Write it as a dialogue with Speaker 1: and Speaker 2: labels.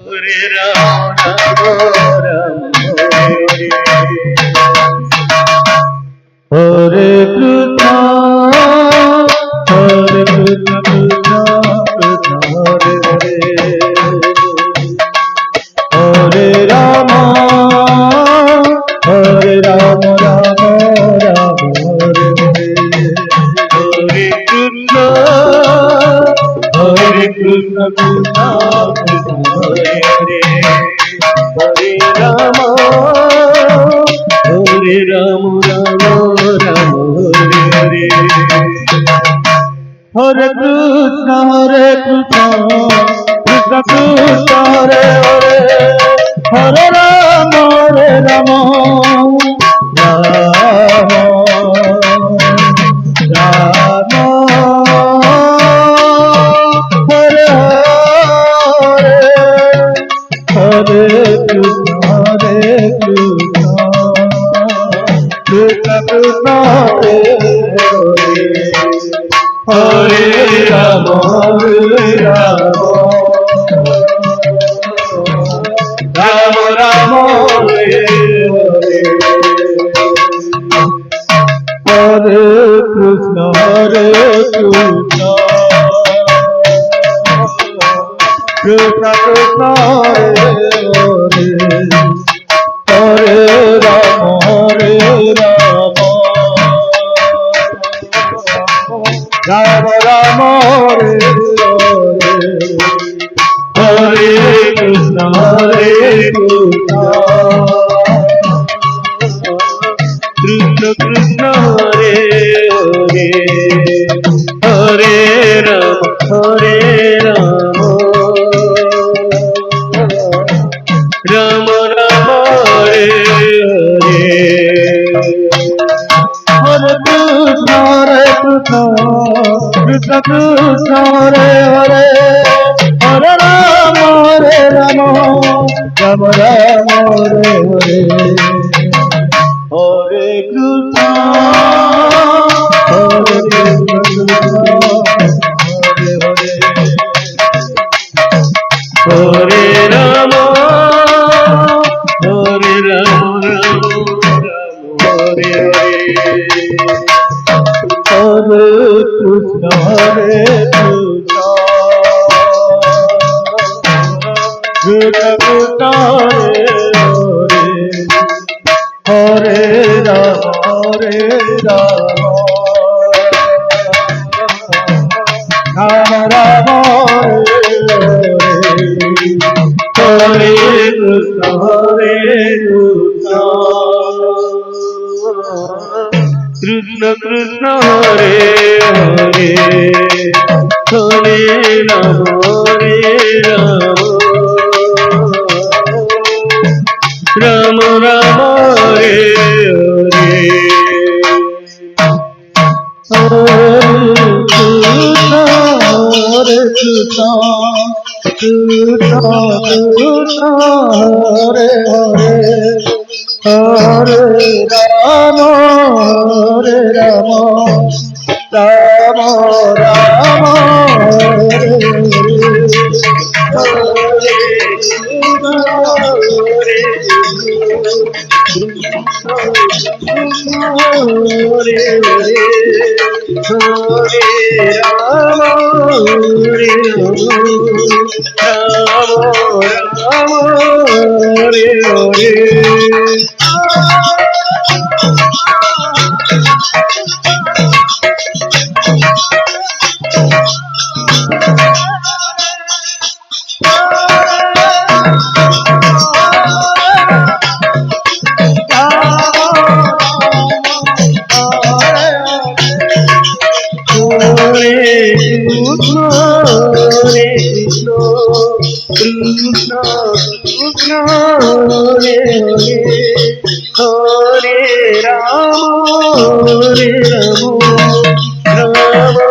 Speaker 1: Hare Ram Ram Ram Hare Krishna Hare Krishna Krishna Krishna Hare Hare Hare Ram Ram Ram Hare Hare Hare Krishna Krishna Krishna Hare Hare Hare Ram Ram Ram Hare Hare Hare Krishna Krishna Krishna Hare Hare Hare Ram Ram Ram Hare Hare Hare Krishna Krishna Krishna Hare Hare Ram Ram Ram Hare Hare Krishna Krishna Krishna Krishna Hare Ram Ram Ram Hare Hare Krishna Krishna Krishna Hare Hare Hare Ram Ram Ram Hare Hare Krishna Krishna Krishna Hare Hare Hare Ram Ram Ram Hare Hare Hare Krishna Hare Ram Ram Hare Hare Hare Krishna Krishna Hare Ram Ram Ram Hare Krishna Krishna Krishna Hare Hare Hare Ram Ram Ram Hare Hare Hare Krishna Krishna Hare Hare Hare Ram Ram Ram Krishna Krishna Hare Hare Ram Ram